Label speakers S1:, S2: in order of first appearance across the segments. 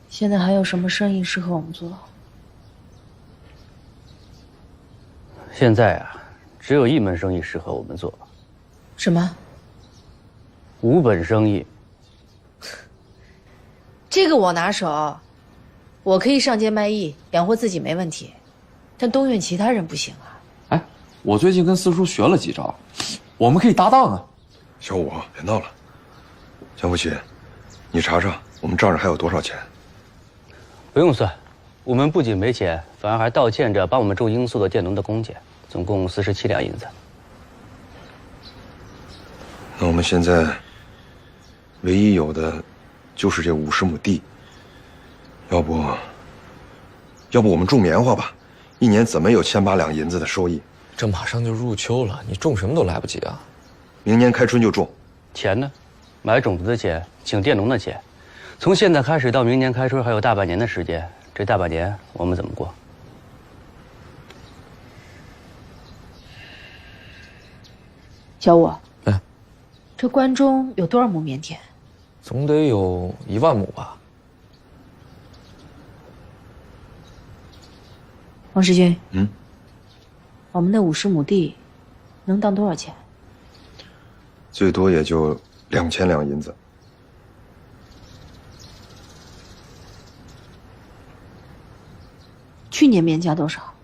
S1: 现在还有什么生意适合我们做？
S2: 现在啊，只有一门生意适合我们做。
S1: 什么？
S2: 无本生意。
S1: 这个我拿手，我可以上街卖艺，养活自己没问题，但东院其他人不行啊。
S3: 哎，我最近跟四叔学了几招，我们可以搭档啊。
S4: 小五，别闹了。江福奇，你查查我们账上还有多少钱？
S2: 不用算，我们不仅没钱，反而还倒欠着帮我们种罂粟的佃农的工钱，总共47两银子。
S4: 那我们现在唯一有的就是这50亩地，要不我们种棉花吧，一年怎么有18两银子的收益？
S3: 这马上就入秋了，你种什么都来不及啊。
S4: 明年开春就种。
S2: 钱呢？买种子的钱，请佃农的钱。从现在开始到明年开春还有大半年的时间，这大半年我们怎么过？
S1: 小五，
S3: 哎，
S1: 这关中有多少亩棉田？
S3: 总得有1万亩吧。
S1: 王世军，
S4: 嗯，
S1: 我们那50亩地能当多少钱？
S4: 最多也就2000两银子。
S1: 去年棉价多少？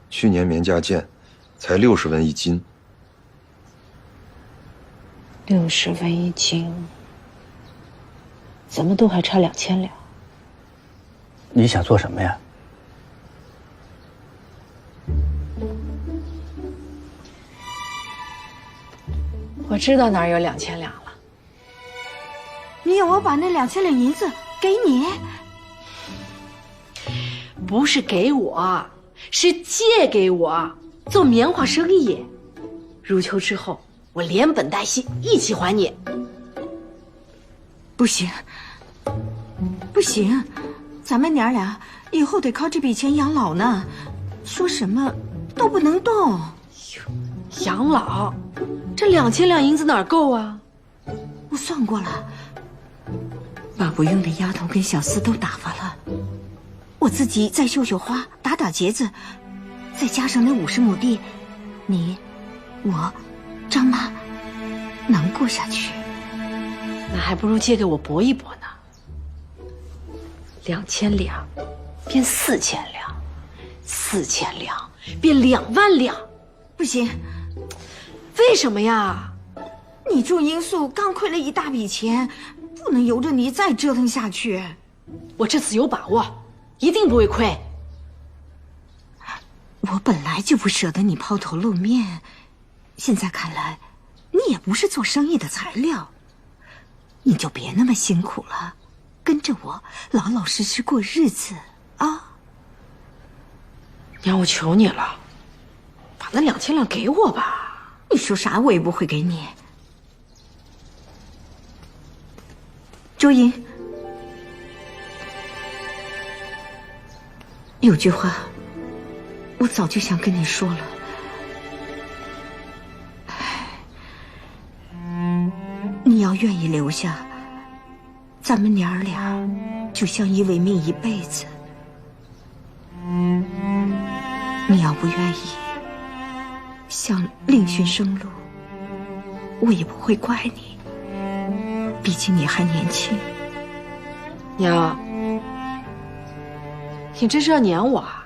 S4: 去年棉价贱，才60文一斤。
S1: 60文一斤，怎么都还差2000两？
S2: 你想做什么呀？
S1: 我知道哪儿有2000两了。
S5: 你要我把那2000两银子给你？
S1: 不是给我，是借给我做棉花生意。入秋之后，我连本带息一起还你。
S5: 不行，不行，咱们娘俩以后得靠这笔钱养老呢，说什么都不能动。
S1: 养老，这2000两银子哪儿够啊？
S5: 我算过了，把不用的丫头跟小厮都打发了，我自己再绣绣花，打打结子，再加上那50亩地，你、我、张妈能过下去。
S1: 那还不如借给我搏一搏呢。2000两变4000两，4000两变2万两，
S5: 不行，
S1: 为什么呀？
S5: 你种罂粟刚亏了一大笔钱，不能由着你再折腾下去。
S1: 我这次有把握，一定不会亏。
S5: 我本来就不舍得你抛头露面，现在看来，你也不是做生意的材料，你就别那么辛苦了，跟着我老老实实过日子啊！
S1: 娘，我求你了，把那2000两给我吧。
S5: 你说啥我也不会给你。周莹，有句话我早就想跟你说了，你要愿意留下，咱们娘儿俩就相依为命一辈子。你要不愿意，想另寻生路，我也不会怪你，毕竟你还年轻。
S1: 娘，你这是要撵我啊？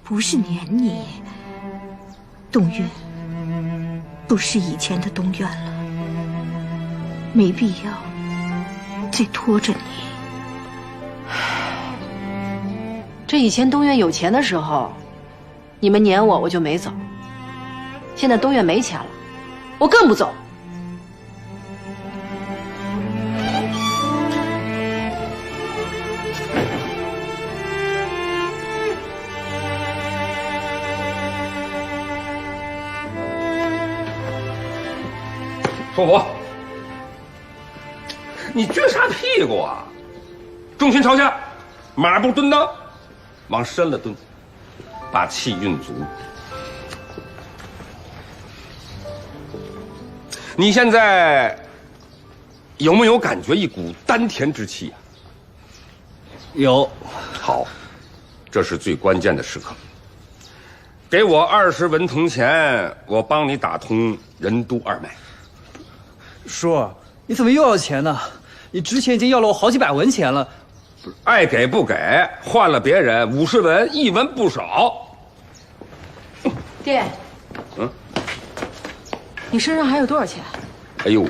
S5: 不是撵你，东院不是以前的东院了，没必要再拖着你。
S1: 这以前东院有钱的时候，你们撵我，我就没走。现在东院没钱了，我更不走。
S6: 寿福，你撅啥屁股啊？重心朝下，马步蹲裆，往深了蹲，把气运足。你现在有没有感觉一股丹田之气啊？
S7: 有。
S6: 好，这是最关键的时刻。给我20文铜钱，我帮你打通任督二脉。
S7: 叔，你怎么又要钱呢？你之前已经要了我好几百文钱了。
S6: 爱给不给，换了别人50文，1文不少。
S1: 爹，你身上还有多少钱？
S6: 哎呦，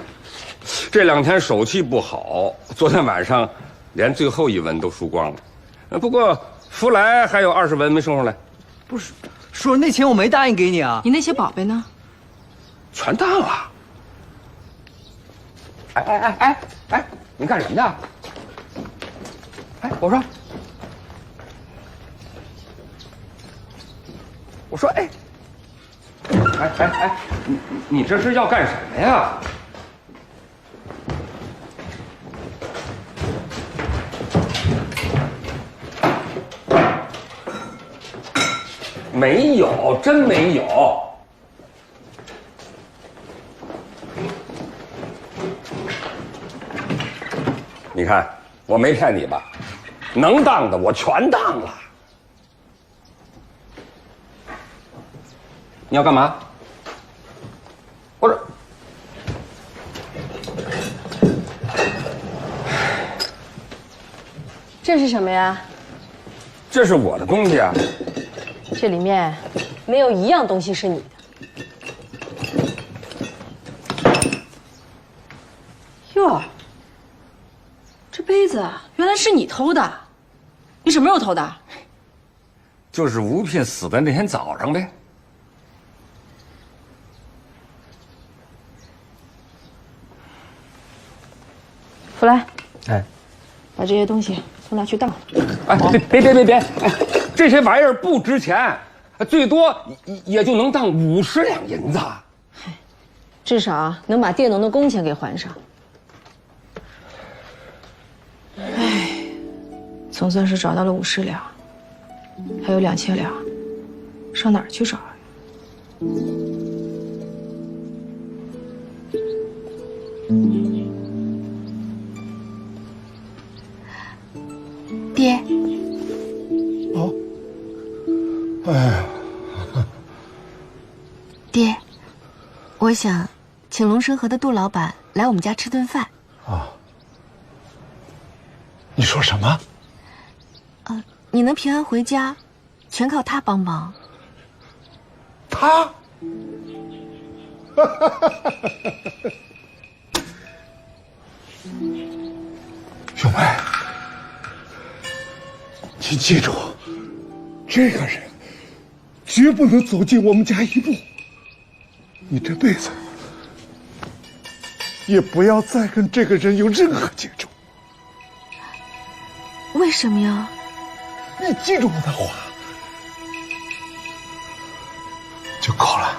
S6: 这2天手气不好，昨天晚上连最后1文都输光了。不过福来还有20文没送上来。
S7: 不是，叔，那钱我没答应给你啊。
S1: 你那些宝贝呢？
S6: 全当了。哎，你干什么呢？哎，我说，哎，你这是要干什么呀？没有，真没有。你看，我没骗你吧？能当的我全当了。你要干嘛？我说，
S1: 这是什么呀？
S6: 这是我的东西啊。
S1: 这里面没有一样东西是你的。哟，这杯子原来是你偷的，你什么时候偷的？
S6: 就是吴聘死的那天早上呗。
S1: 福来，
S2: 哎，
S1: 把这些东西都拿去当。
S6: 哎，别！哎，这些玩意儿不值钱，最多也就能当50两银子。
S1: 至少能把佃农的工钱给还上。哎，总算是找到了50两，还有2000两，上哪儿去找啊？
S5: 爹。
S8: 哦。哎呀。
S5: 爹，我想请龙生河的杜老板来我们家吃顿饭。
S8: 啊。你说什么？
S5: 你能平安回家，全靠他帮忙。
S8: 他？小梅，请记住，这个人绝不能走进我们家一步。你这辈子也不要再跟这个人有任何接触。
S5: 为什么呀？
S8: 你记住我的话就够了。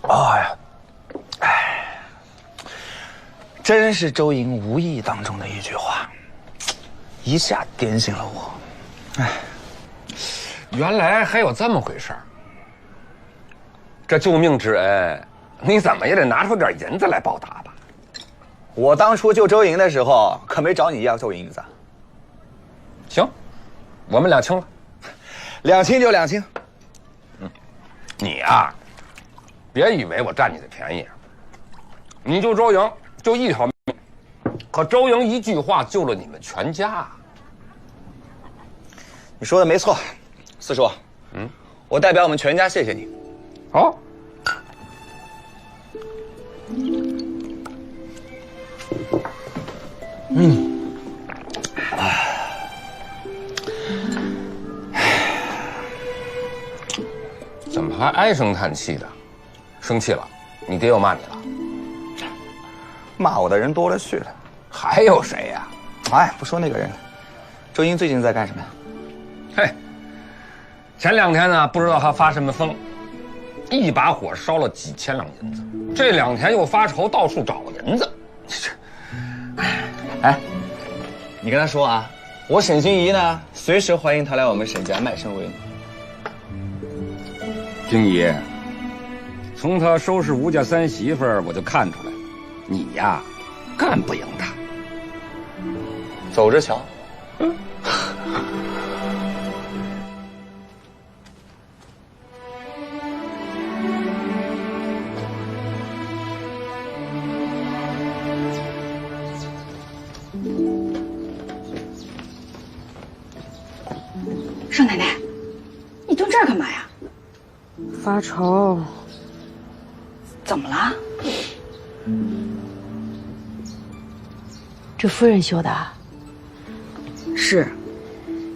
S9: 哎呀，真是周莹无意当中的一句话，一下点醒了我。
S6: 原来还有这么回事儿。这救命之恩，你怎么也得拿出点银子来报答吧？
S9: 我当初救周莹的时候，可没找你要救银子。
S6: 行，我们2清了。
S9: 2清就2清。
S6: 你呀，别以为我占你的便宜。你救周莹就1条命，可周莹一句话救了你们全家。
S9: 你说的没错，四叔。我代表我们全家谢谢你。
S6: 好。怎么还唉声叹气的？生气了？你爹又骂你了？
S9: 骂我的人多了去了。
S6: 还有谁呀？
S9: 哎，不说那个人了。周英最近在干什么呀？
S6: 嘿，前2天呢，不知道他发什么疯，一把火烧了几千两银子。这2天又发愁，到处找银子。
S9: 哎，你跟他说啊，我沈心怡呢，随时欢迎他来我们沈家卖身为奴。
S6: 经姨，从他收拾吴家三媳妇儿，我就看出来，你呀，干不赢他。
S9: 走着瞧。
S5: 少奶奶，你蹲这儿干嘛呀？
S1: 发愁。
S5: 怎么了？
S1: 这夫人修的？
S5: 是，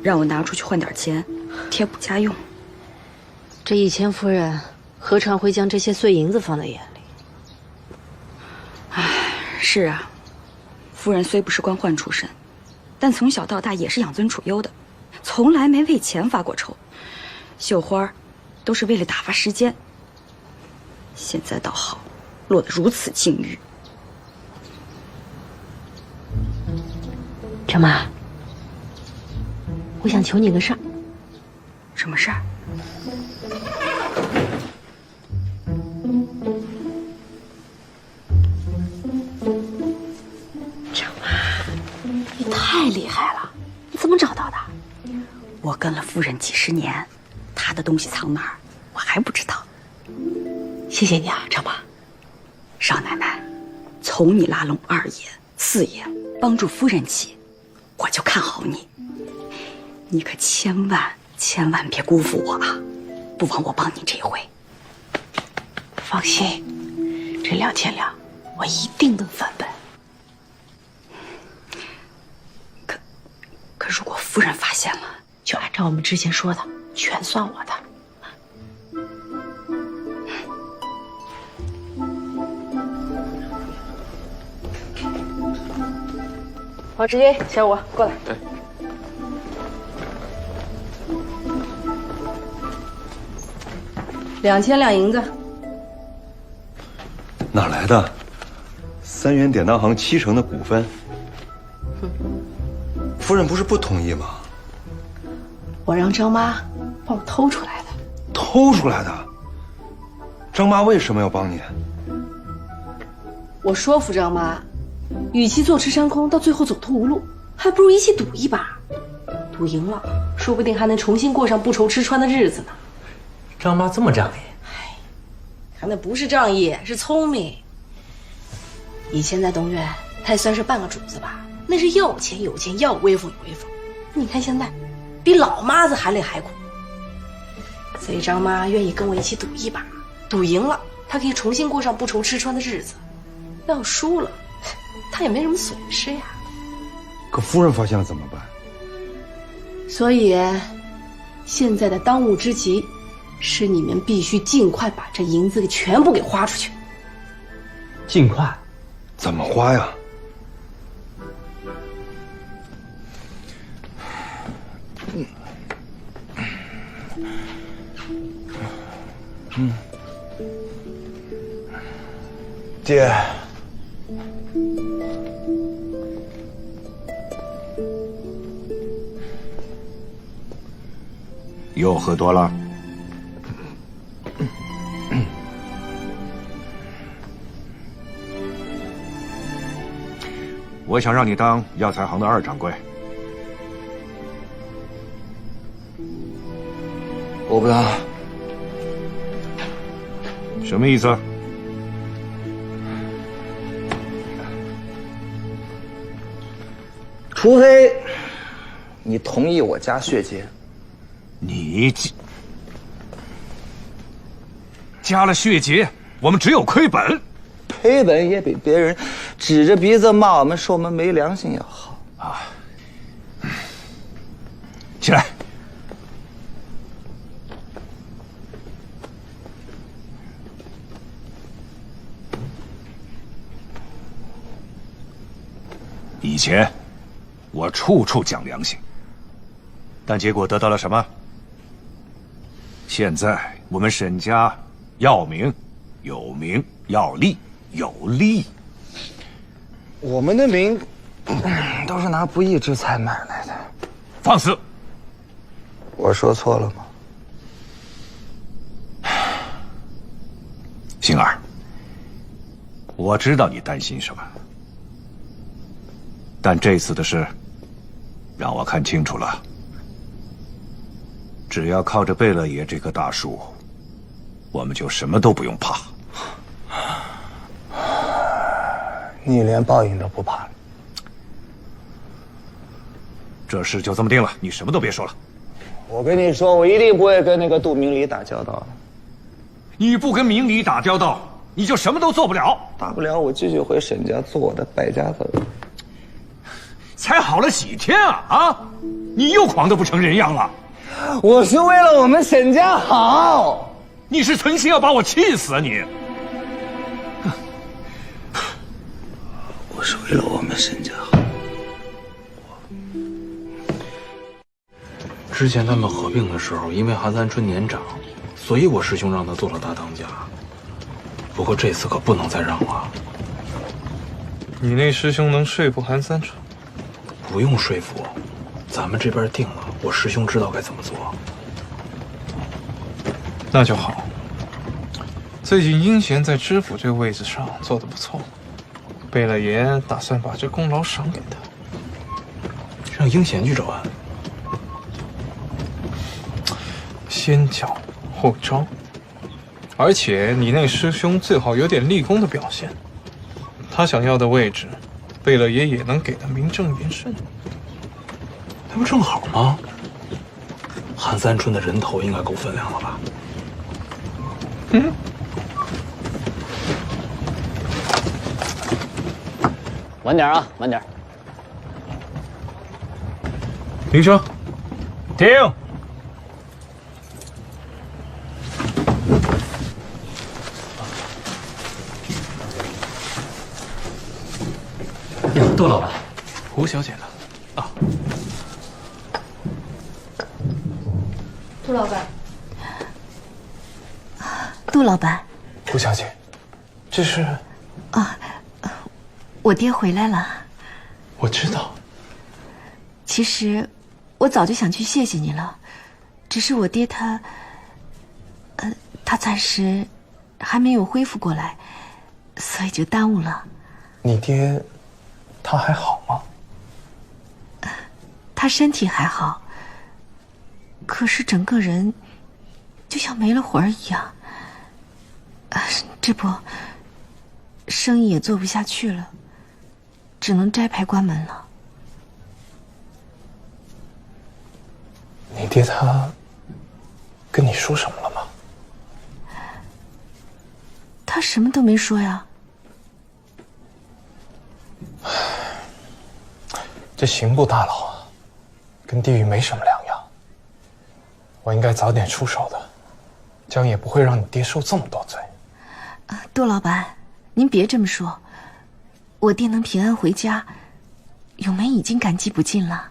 S5: 让我拿出去换点钱，贴补家用。
S1: 这以前夫人何尝会将这些碎银子放在眼里？
S5: 唉，是啊，夫人虽不是官宦出身，但从小到大也是养尊处优的，从来没为钱发过愁。绣花，都是为了打发时间。现在倒好，落得如此境遇。
S1: 张妈，我想求你个事儿。
S5: 什么事儿？
S1: 张妈，你太厉害了，你怎么找到的？
S5: 我跟了夫人几十年，她的东西藏哪儿，我还不知道。
S1: 谢谢你啊，张妈。
S5: 少奶奶，从你拉拢二爷、四爷，帮助夫人起，我就看好你。你可千万别辜负我啊！不枉我帮你这回。
S1: 放心，这2000两我一定能翻本。
S5: 可如果夫人发现了，
S1: 就按照我们之前说的，全算我的。王志英，小五过来。
S3: 对。
S1: 2000两银子。
S4: 哪来的？3元典当行70%的股份。夫人不是不同意吗？
S1: 我让张妈帮我偷出来的。
S4: 偷出来的？张妈为什么要帮你？
S1: 我说服张妈，与其坐吃山空，到最后走投无路，还不如一起赌一把。赌赢了，说不定还能重新过上不愁吃穿的日子呢。
S10: 张妈这么仗义？
S1: 哎，她那不是仗义，是聪明。以前在东院，她也算是半个主子吧，那是要钱有钱，要威风有威风。你看现在，比老妈子还累还苦。所以张妈愿意跟我一起赌一把，赌赢了，她可以重新过上不愁吃穿的日子；要输了，她也没什么损失呀。
S4: 可夫人发现了怎么办？
S1: 所以，现在的当务之急，是你们必须尽快把这银子给全部给花出去。
S10: 尽快？
S4: 怎么花呀？
S9: 爹，
S8: 又喝多了？我想让你当药材行的2掌柜。
S9: 我不当。
S8: 什么意思？
S9: 除非你同意我加血节。
S8: 你加了血节，我们只有亏本。
S9: 赔本也比别人指着鼻子骂我们说我们没良心要好啊！
S8: 起来。以前我处处讲良心，但结果得到了什么？现在我们沈家要名，有名；要利，有利。
S9: 我们的名都是拿不义之财买来的。
S8: 放肆！
S9: 我说错了吗？
S8: 星儿，我知道你担心什么，但这次的事让我看清楚了。只要靠着贝勒爷这棵大树，我们就什么都不用怕。
S9: 你连报应都不怕？
S8: 这事就这么定了，你什么都别说了。
S9: 我跟你说，我一定不会跟那个杜明礼打交道。
S8: 你不跟明礼打交道，你就什么都做不了。
S9: 大不了我继续回沈家做我的败家子。
S8: 才好了几天啊啊！你又狂得不成人样了。
S9: 我是为了我们沈家好。
S8: 你是存心要把我气死啊你！
S9: 我是为了我们沈家好。
S10: 之前他们合并的时候，因为韩三春年长，所以我师兄让他做了大当家。不过这次可不能再让了。
S11: 你那师兄能说服韩三春？
S10: 不用说服，咱们这边定了，我师兄知道该怎么做。
S11: 那就好。最近英贤在知府这个位置上做得不错，贝勒爷打算把这功劳赏给他，
S10: 让英贤去找安。
S11: 先教后招，而且你那师兄最好有点立功的表现，他想要的位置，贝勒爷也能给他名正言顺。
S10: 那不正好吗？韩三春的人头应该够分量了吧？
S11: 嗯。
S2: 晚点啊，晚点。
S11: 停车！
S8: 停！
S10: 杜老板，
S11: 胡小姐呢？啊，
S5: 杜老板，杜老板，
S11: 胡小姐，这是
S5: 啊，我爹回来了。
S11: 我知道。
S5: 其实我早就想去谢谢你了，只是我爹他暂时还没有恢复过来，所以就耽误了。
S11: 你爹他还好吗？
S5: 他身体还好，可是整个人就像没了魂儿一样。这不，生意也做不下去了，只能摘牌关门了。
S11: 你爹他跟你说什么了吗？
S5: 他什么都没说呀。
S11: 这刑部大牢啊，跟地狱没什么两样。我应该早点出手的，这样也不会让你爹受这么多罪。
S5: 杜老板，您别这么说，我爹能平安回家，永梅已经感激不尽了。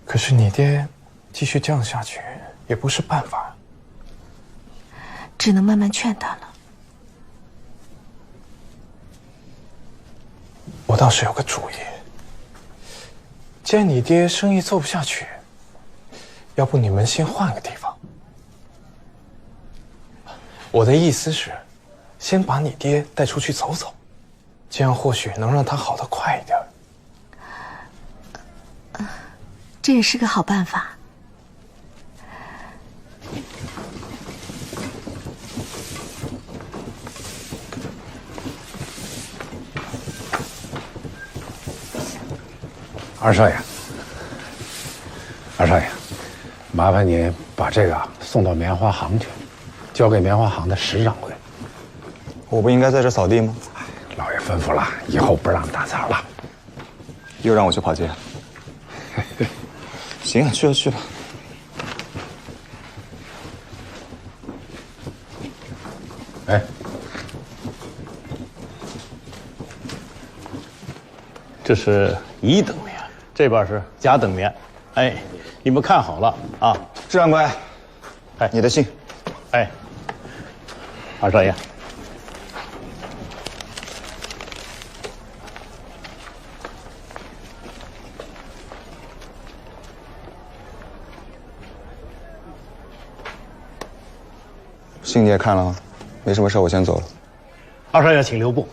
S11: 可是你爹继续这样下去也不是办法，
S5: 只能慢慢劝他了。
S11: 我倒是有个主意，既然你爹生意做不下去，要不你们先换个地方。我的意思是，先把你爹带出去走走，这样或许能让他好得快一点。
S5: 这也是个好办法。
S12: 二少爷，二少爷，麻烦你把这个送到棉花行去，交给棉花行的石掌柜。
S13: 我不应该在这扫地吗？
S12: 老爷吩咐了，以后不让打杂了。
S13: 又让我去跑街。行，去吧去吧。
S12: 哎，
S14: 这是一等棉，这边是甲等棉。哎，你们看好了啊！
S13: 支掌柜，
S14: 哎，
S13: 你的信。
S14: 哎，二少爷。
S13: 信你也看了啊，没什么事，我先走了。
S14: 二少爷，请留步。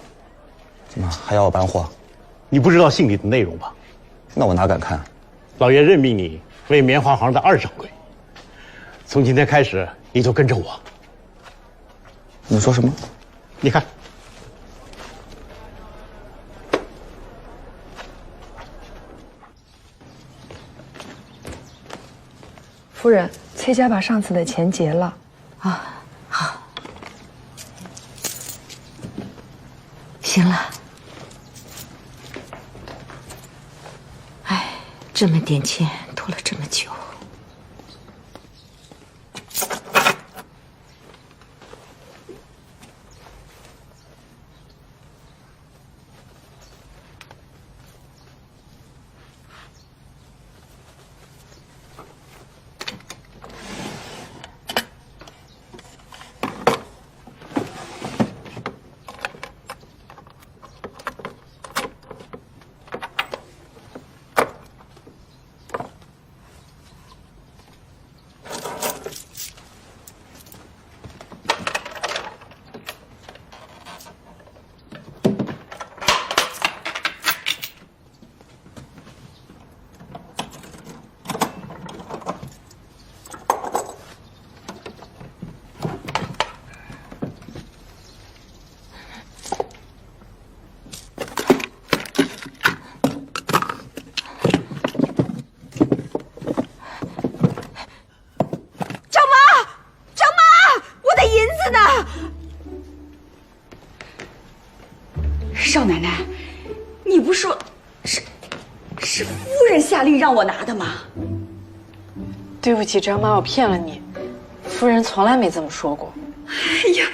S13: 怎么还要我搬货？
S14: 你不知道信里的内容吧？
S13: 那我哪敢看？
S14: 老爷任命你为棉花行的2掌柜，从今天开始你就跟着我。
S13: 你说什么？
S14: 你看。
S15: 夫人，崔家把上次的钱结了。
S5: 啊，好。行了。哎，这么点钱拖了这么久。
S16: 少奶奶，你不说是夫人下令让我拿的吗？
S15: 对不起，张妈，我骗了你，夫人从来没这么说过。
S16: 哎呀，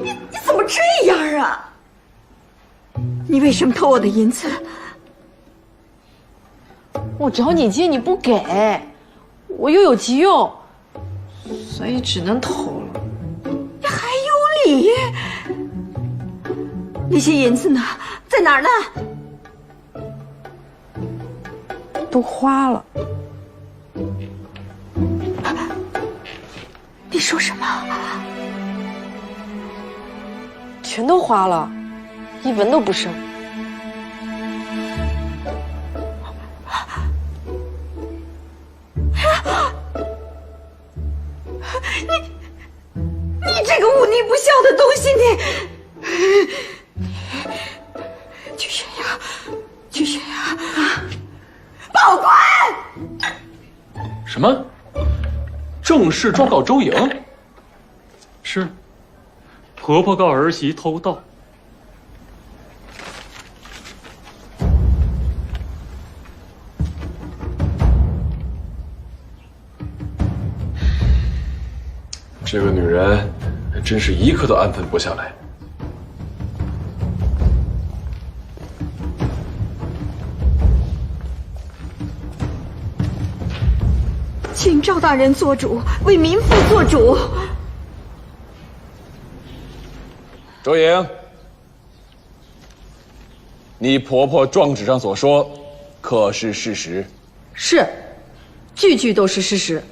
S16: 你怎么这样啊？
S5: 你为什么偷我的银子？
S15: 我找你借你不给，我又有急用，所以只能偷了。
S5: 你还有理？那些银子呢？在哪儿呢？
S15: 都花了。
S5: 你说什么？
S15: 全都花了，1文都不剩。
S16: 你这个忤逆不孝的东西，你去悬崖，去悬崖啊！报官！
S3: 什么？正式状告周莹？
S17: 是，婆婆告儿媳偷盗。
S3: 这个女人还真是一刻都安分不下来。
S5: 请赵大人做主，为民妇做主。
S3: 周莹，你婆婆状纸上所说，可是事实？
S1: 是，句句都是事实。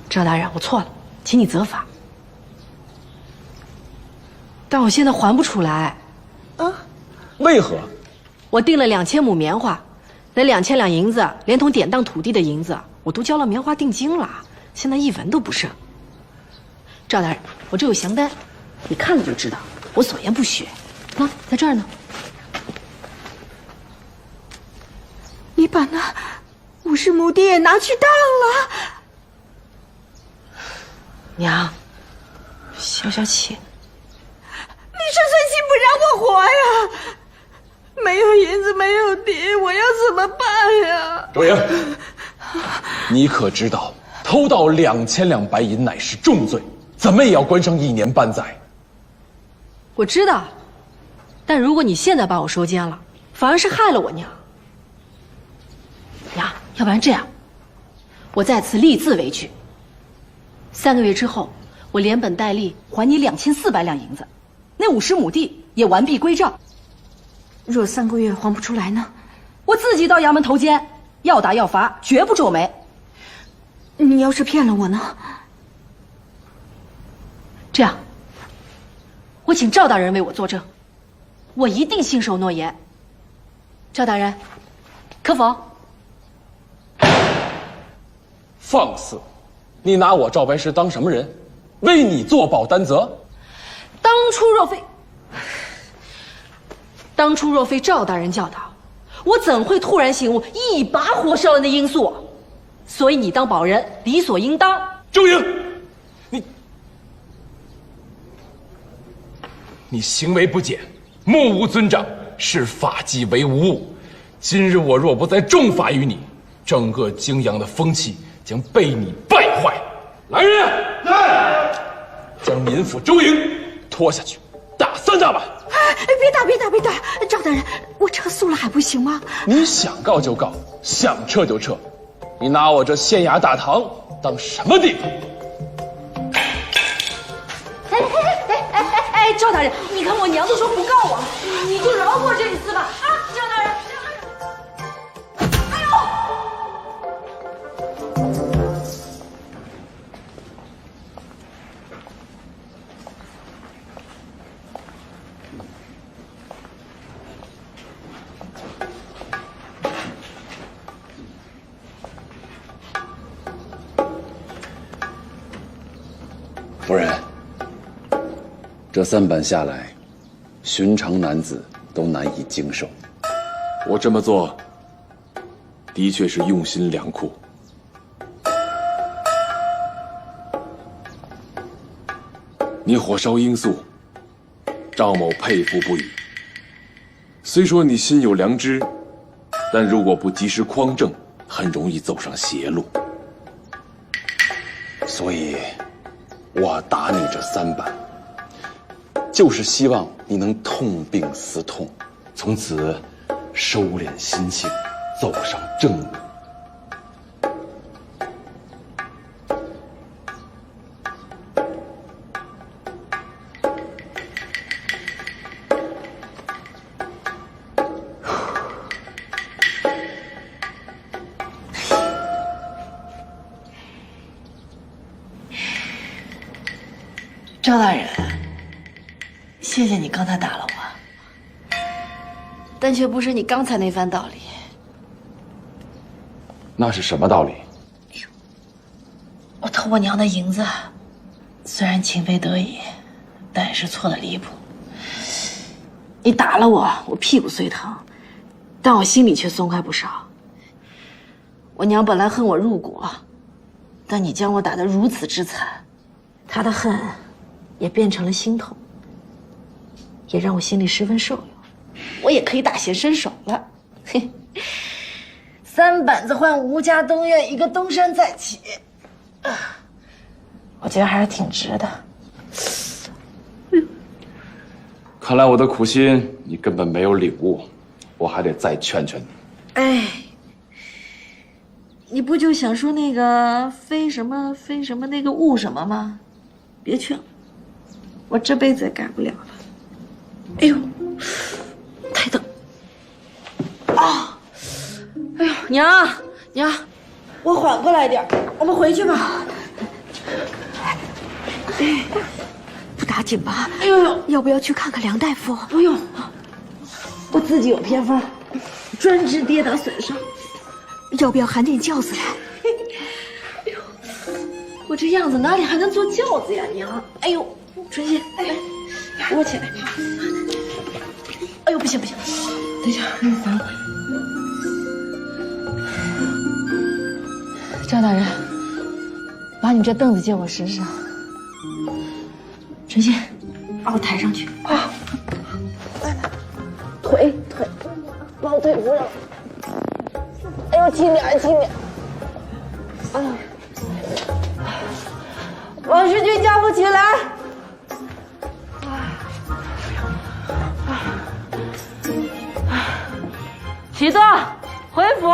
S1: 赵大人，我错了，请你责罚。但我现在还不出来。
S3: 啊？为何？
S1: 我订了2000亩棉花，那2000两银子，连同典当土地的银子，我都交了棉花定金了，现在1文都不剩。赵大人，我这有详单，你看了就知道，我所言不虚。那在这儿呢。
S5: 你把那50亩地也拿去当了。
S1: 娘，消消气。
S16: 你是存心不让我活呀？没有银子，没有地，我要怎么办呀？
S3: 周莹，你可知道偷盗2000两白银乃是重罪，怎么也要关上1年半载。
S1: 我知道，但如果你现在把我收监了，反而是害了我娘。娘，要不然这样，我在此立字为据。3个月之后，我连本带利还你2400两银子，那50亩地也完璧归赵。
S5: 若3个月还不出来呢？
S1: 我自己到衙门投监，要打要罚，绝不皱眉。
S5: 你要是骗了我呢？
S15: 这样，我请赵大人为我作证，我一定信守诺言。赵大人，可否？
S3: 放肆！你拿我赵白石当什么人？为你作保担责？
S15: 当初若非赵大人教导，我怎会突然醒悟一把火烧人的因素？所以你当保人理所应当。
S3: 周莹，你行为不检，目无尊长，视法纪为无物。今日我若不再重罚于你，整个泾阳的风气将被你败坏。来人，来，将民妇周莹拖下去，打3大板。
S5: 别打！赵大人，我撤诉了还不行吗？
S3: 你想告就告，想撤就撤。你拿我这县衙大堂当什么地方？
S15: 哎，赵大人，你看我娘都说不告我了，你就饶过这一次吧。啊，赵大人，哎呦！
S3: 夫人，这3板下来，寻常男子都难以经受。我这么做，的确是用心良苦。你火烧罂粟，赵某佩服不已。虽说你心有良知，但如果不及时匡正，很容易走上邪路。所以，我打你这3板，就是希望你能痛并思痛，从此收敛心性，走上正路。
S15: 赵大人，谢谢你刚才打了我，但却不是你刚才那番道理。
S3: 那是什么道理？
S15: 我偷我娘的银子，虽然情非得已，但也是错得离谱。你打了我，我屁股虽疼，但我心里却松快不少。我娘本来恨我入骨，但你将我打得如此之惨，她的恨也变成了心痛，也让我心里十分受用。我也可以大显身手了。嘿，3板子换吴家东院一个东山再起，我觉得还是挺值的。
S3: 看来我的苦心你根本没有领悟，我还得再劝劝你。
S15: 哎，你不就想说那个非什么非什么那个误什么吗？别劝了，我这辈子也改不了了。哎呦，太疼！啊！哎呦，娘，我缓过来点，我们回去吧。
S5: 不打紧吧？
S15: 哎呦，
S5: 要不要去看看梁大夫？
S15: 不用，我自己有偏方，专治跌打损伤。
S5: 要不要喊点轿子来？
S15: 哎呦，我这样子哪里还能坐轿子呀，娘！哎呦，春心，来，扶我起来。哎呦，不行，等一下，让我烦。赵大人，把你这凳子借我使使。春心，把我抬上去啊！腿，把我腿扶上。哎呦，轻点！啊！王世军家父起来！启动，回府。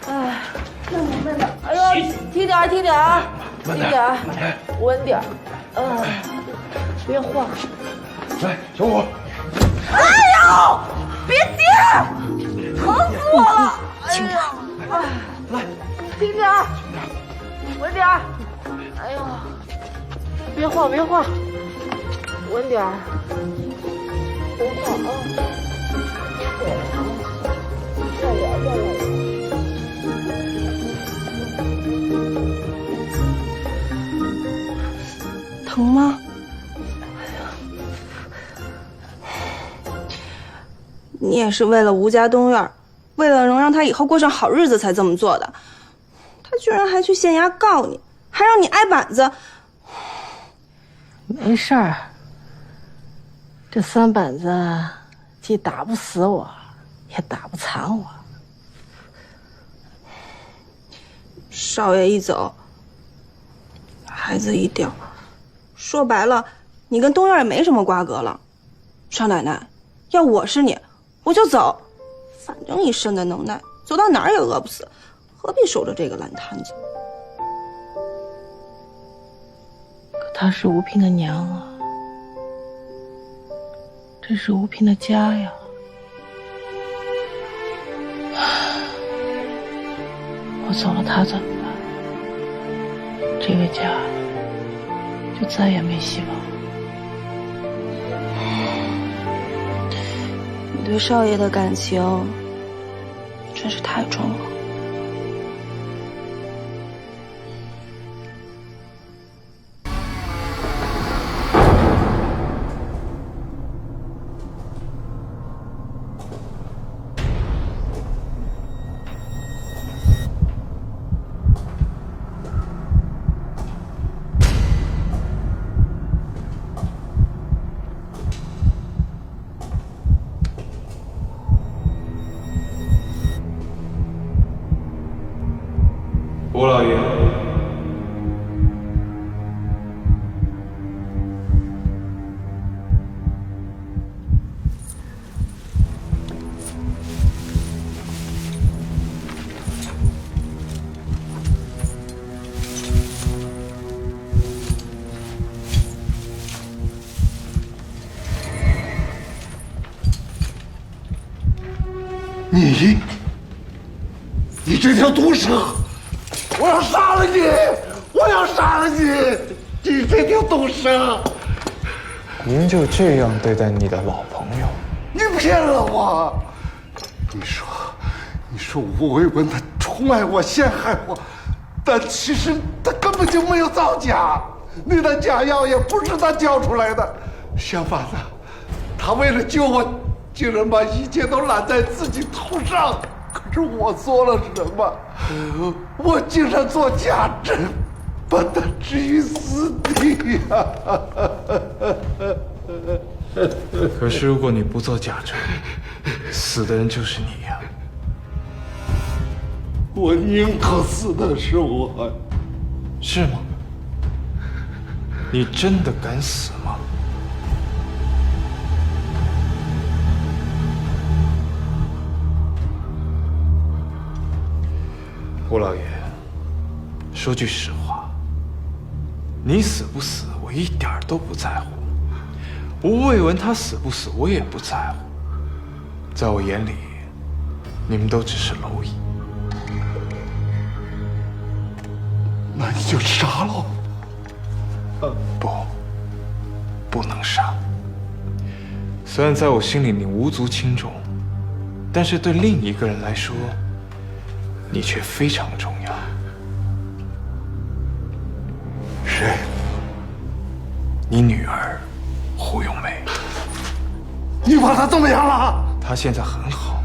S15: 哎，慢点！哎呦，轻点，轻点，稳点。别晃！
S4: 来，小虎。
S16: 哎呦，别接，疼死我了！
S5: 轻点，
S16: 来，轻点，稳点。哎呦，别晃！稳点儿。
S1: 疼吗？你也是为了吴家东院，为了能让他以后过上好日子才这么做的。他居然还去县衙告你，还让你挨板子。
S16: 没事儿，这3板子既打不死我，也打不残我。
S1: 少爷一走，孩子一掉，说白了，你跟东院也没什么瓜葛了。少奶奶，要我是你，我就走，反正一身的能耐，走到哪儿也饿不死，何必守着这个烂摊子？
S16: 可她是吴娉的娘啊，这是吴娉的家呀。我走了，她怎么办？这个家就再也没希望了。
S1: 你对少爷的感情真是太重了。
S11: 吴老爷，
S18: 你这条毒蛇！我要杀了你！我要杀了你！你这条毒蛇！
S19: 您就这样对待你的老朋友？
S18: 你骗了我！你说吴为文他出卖我、陷害我，但其实他根本就没有造假，那袋假药也不是他交出来的，相反的，他为了救我，竟然把一切都揽在自己头上。可是我做了什么？我竟然做假证，把他置于死地呀！
S11: 可是如果你不做假证，死的人就是你呀！
S18: 我宁可死的是我，
S11: 是吗？你真的敢死吗？吴老爷，说句实话，你死不死，我一点都不在乎。吴为文他死不死，我也不在乎。在我眼里，你们都只是蝼蚁。
S18: 那你就杀了我。
S11: 不能杀。虽然在我心里你无足轻重，但是对另一个人来说，你却非常重要。
S18: 谁？
S11: 你女儿胡咏梅。
S18: 你把她怎么样了？
S11: 她现在很好，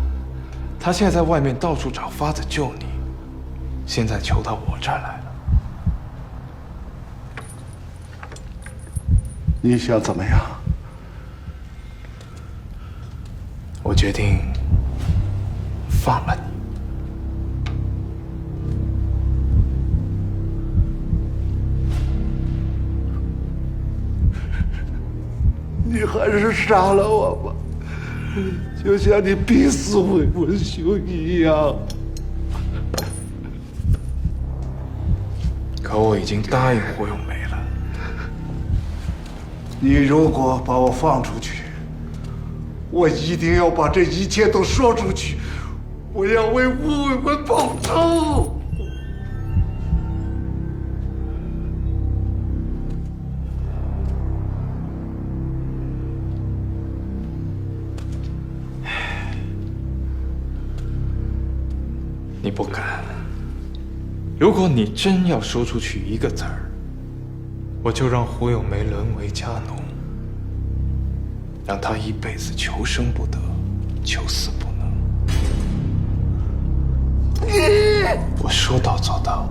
S11: 她现在在外面到处找法子救你，现在求到我这儿来了。
S18: 你想怎么样？
S11: 我决定放了
S18: 你。你还是杀了我吧，就像你逼死韦文兄一样。
S11: 可我已经答应胡咏梅了。
S18: 你如果把我放出去，我一定要把这一切都说出去，我要为吴为文报仇。
S11: 不敢。如果你真要说出去一个字儿，我就让胡有梅沦为家奴，让她一辈子求生不得，求死不能。我说到做到。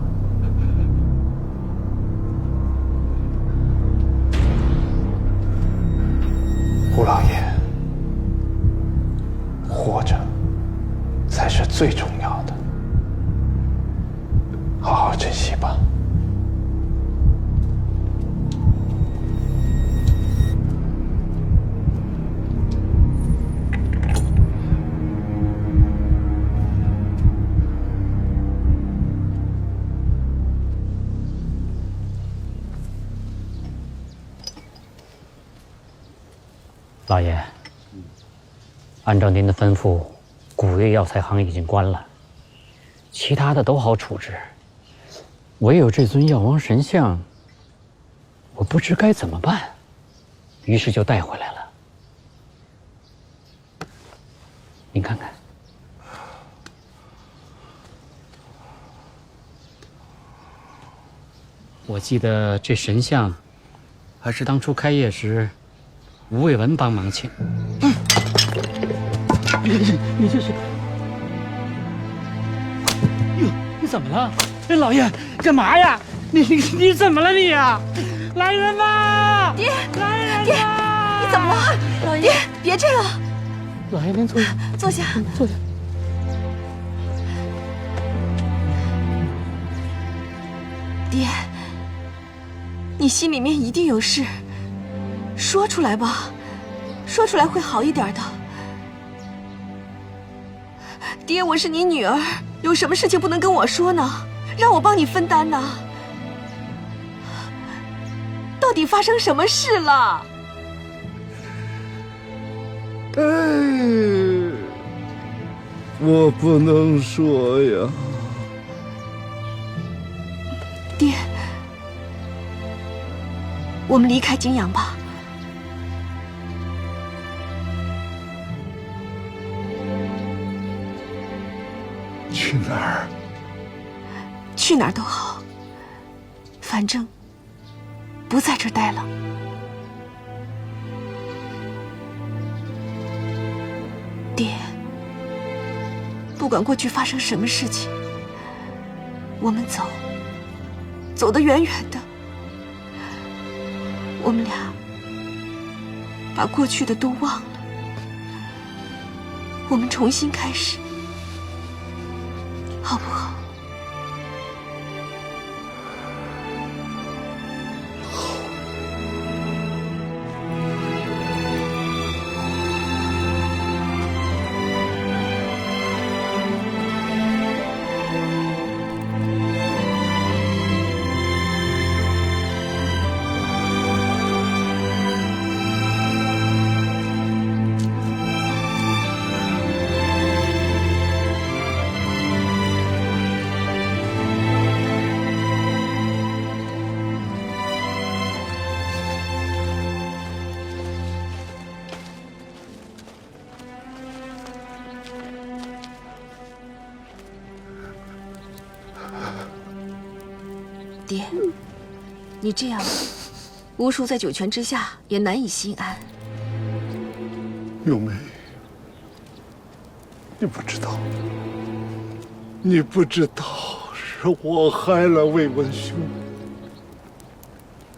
S11: 胡老爷，活着才是最重要的，好好珍惜吧。
S20: 老爷，按照您的吩咐，古月药材行已经关了，其他的都好处置，唯有这尊药王神像，我不知该怎么办，于是就带回来了。您看看，我记得这神像，还是当初开业时吴卫文帮忙请。你这是？哟，你怎么了？哎，老爷，干嘛呀？你怎么了你呀？来人呐！
S16: 爹，
S20: 来人！
S16: 爹，你怎么了？老爷，别这样。
S20: 老爷，您坐下，
S16: 坐下，
S20: 坐下。
S16: 爹，你心里面一定有事，说出来吧，说出来会好一点的。爹，我是你女儿，有什么事情不能跟我说呢？让我帮你分担呢？到底发生什么事了？
S18: 哎，我不能说呀。
S16: 爹，我们离开泾阳吧。
S18: 去哪儿？
S16: 去哪儿都好，反正不在这儿待了。爹，不管过去发生什么事情，我们走得远远的。我们俩把过去的都忘了，我们重新开始，好不好？爹，你这样，吴叔在九泉之下也难以心安。
S18: 咏梅，你不知道，你不知道，是我害了魏文兄，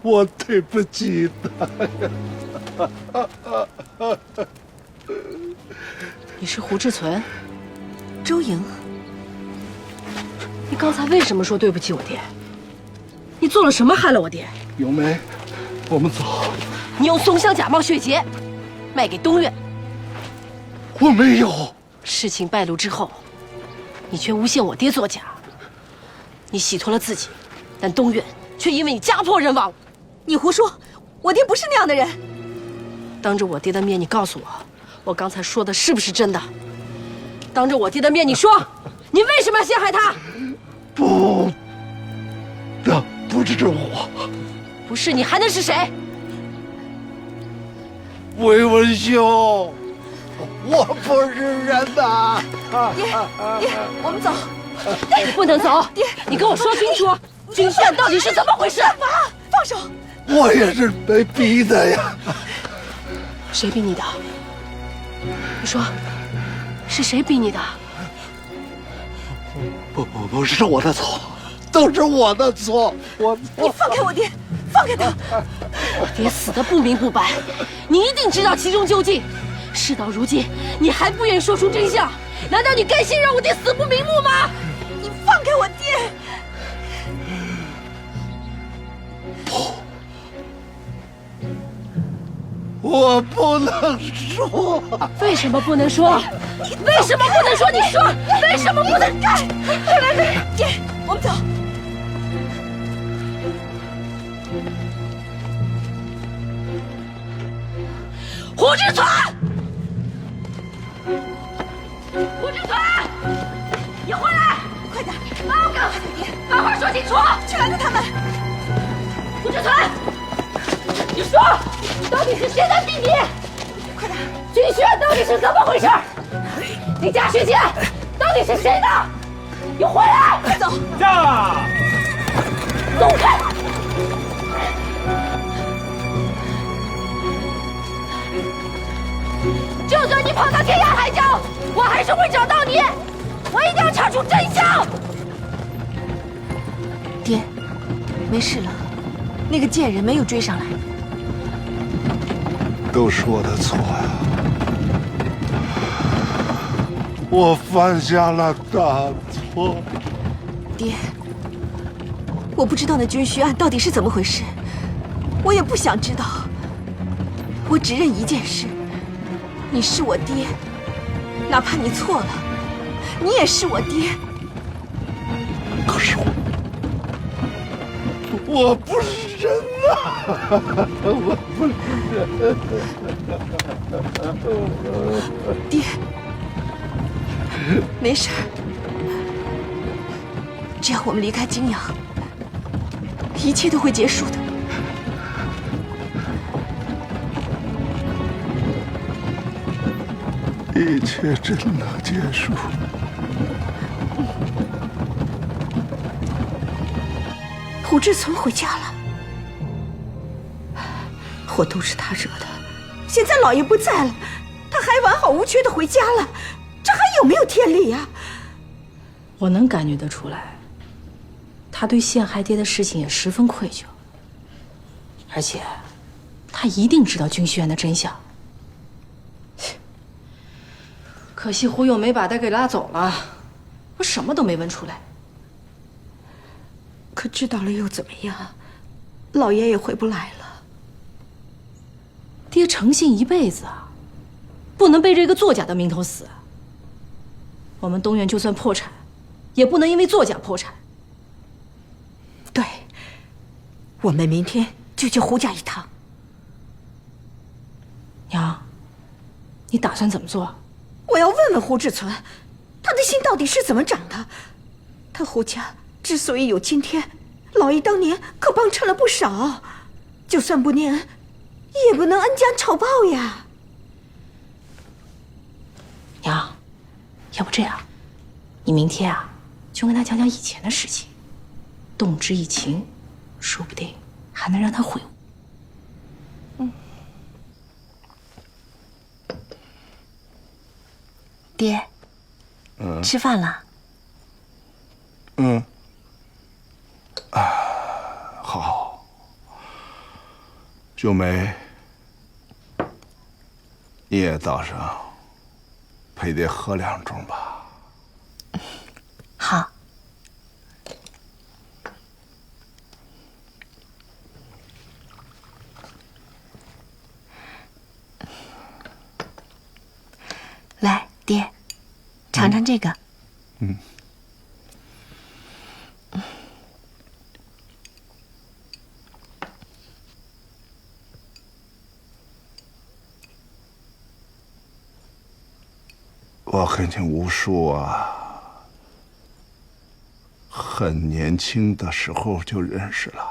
S18: 我对不起他呀。
S1: 你是胡志存，
S16: 周莹，
S1: 你刚才为什么说对不起我爹？你做了什么害了我爹？
S18: 咏梅，我们走。
S1: 你用松香假冒血节卖给东岳。
S18: 我没有。
S1: 事情败露之后，你却诬陷我爹作假。你洗脱了自己，但东岳却因为你家破人亡。
S16: 你胡说，我爹不是那样的人。
S1: 当着我爹的面，你告诉我，我刚才说的是不是真的？当着我爹的面，你说，你为什么要陷害他？
S18: 不，那不是真话。
S1: 不是你还能是谁？
S18: 魏文兄，我不是人呐！
S16: 爹，我们走。
S1: 你不能走！爹，你跟我说清楚，军炫到底是怎么回事？
S16: 爸，放手！
S18: 我也是被逼的呀。
S1: 谁逼你的？你说，是谁逼你的？
S18: 不是我的错，都是我的错。
S16: 你放开我爹，放开他！
S1: 爹死得不明不白，你一定知道其中究竟。事到如今，你还不愿意说出真相，难道你甘心让我爹死不瞑目吗？
S16: 你放开我爹！
S18: 我不能说。
S1: 为什么不能说？为什么不能说？你说，为什么不能？
S16: 来，爹，我们走。
S1: 胡志存，胡志存，你回来！
S16: 快点，
S1: 把我告诉你，把话说清楚。
S16: 去拦着他们！
S1: 胡志存，你说，到底是谁在逼你？
S16: 快点！
S1: 军炫到底是怎么回事？你家学姐到底是谁的？你回来！
S16: 快走！
S14: 驾！
S1: 走开！就算你跑到天涯海角，我还是会找到你。我一定要查出真相。
S16: 爹，没事了，那个贱人没有追上来。
S18: 都是我的错呀，我犯下了大错。
S16: 爹，我不知道那军需案到底是怎么回事，我也不想知道。我只认一件事。你是我爹，哪怕你错了，你也是我爹。
S18: 可是我不是人呐，我不是人。
S16: 爹，没事儿，只要我们离开泾阳，一切都会结束的。
S18: 一切真的结束。
S16: 胡志存回家了，祸都是他惹的。现在老爷不在了，他还完好无缺的回家了，这还有没有天理呀？
S1: 我能感觉得出来，他对陷害爹的事情也十分愧疚，而且他一定知道军需案的真相。可惜胡勇没把他给拉走了，我什么都没问出来。
S16: 可知道了又怎么样？老爷也回不来了。
S1: 爹诚信一辈子啊，不能被这个作假的名头死。我们东院就算破产，也不能因为作假破产。
S16: 对，我们明天就去胡家一趟。
S1: 娘，你打算怎么做？
S16: 我要问问胡志存，他的心到底是怎么长的？他胡家之所以有今天，老爷当年可帮衬了不少，就算不念恩，也不能恩将仇报呀。
S1: 娘，要不这样，你明天啊，就跟他讲讲以前的事情，动之以情，说不定还能让他悔悟。
S16: 爹，吃饭了。
S18: 好。秀梅，你也到上陪爹喝2盅吧。
S16: 好。来，爹，尝尝这个。
S18: 我和你吴叔啊，很年轻的时候就认识了。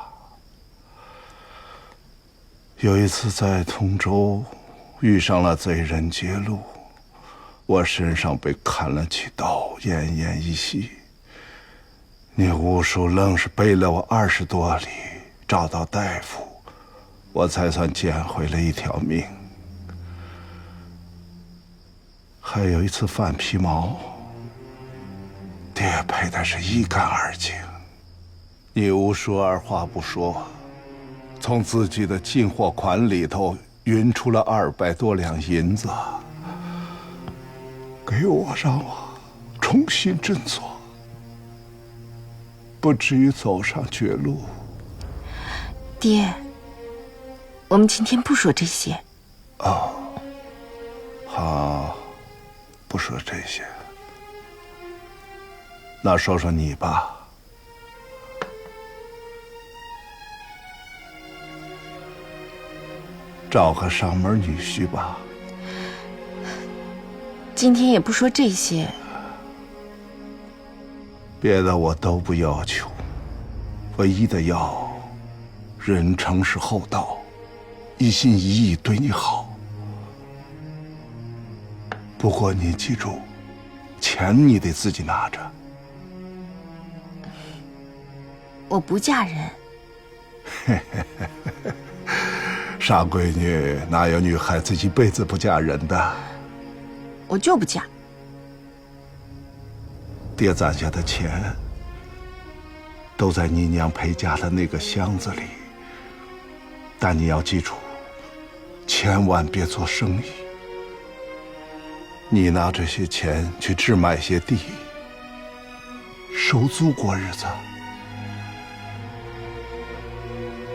S18: 有一次在通州遇上了贼人劫路，我身上被砍了几刀，奄奄一息。你吴叔愣是背了我20多里，找到大夫，我才算捡回了一条命。还有一次反皮毛，爹赔的是一干二净。你吴叔二话不说，从自己的进货款里头匀出了200多两银子，给我让我重新振作，不至于走上绝路。
S16: 爹，我们今天不说这些。
S18: 哦，好，不说这些。那说说你吧。找个上门女婿吧。
S16: 今天也不说这些。
S18: 别的我都不要求，唯一的要人诚实厚道，一心一意对你好。不过你记住，钱你得自己拿着。
S16: 我不嫁人。
S18: 傻闺女，哪有女孩子一辈子不嫁人的？
S16: 我就不嫁。
S18: 爹攒下的钱都在你娘陪嫁的那个箱子里，但你要记住，千万别做生意。你拿这些钱去置买些地，收租过日子，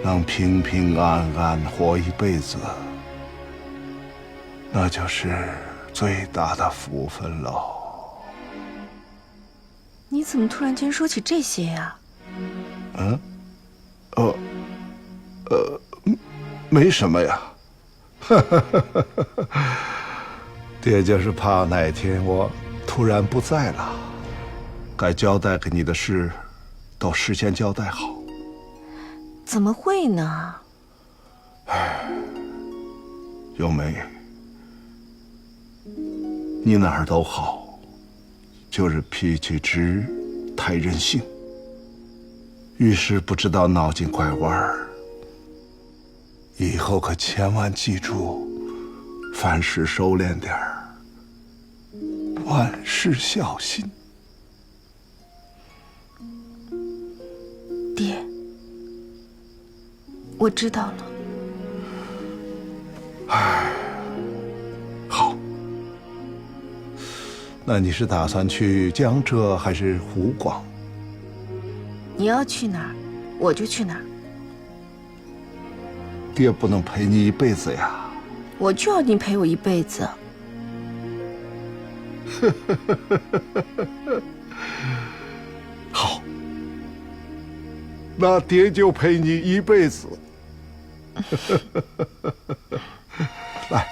S18: 能平平安安活一辈子，那就是最大的福分喽。
S16: 你怎么突然间说起这些呀？
S18: 没什么呀。爹就是怕哪天我突然不在了，该交代给你的事都事先交代好。
S16: 怎么会呢？
S18: 咏梅，你哪儿都好，就是脾气直，太任性，遇事不知道脑筋拐弯儿。以后可千万记住，凡事收敛点儿，万事小心。
S16: 爹，我知道了。
S18: 好。那你是打算去江浙还是湖广？
S16: 你要去哪儿，我就去哪儿。
S18: 爹不能陪你一辈子呀。
S16: 我就要你陪我一辈子。
S18: 好，那爹就陪你一辈子。来。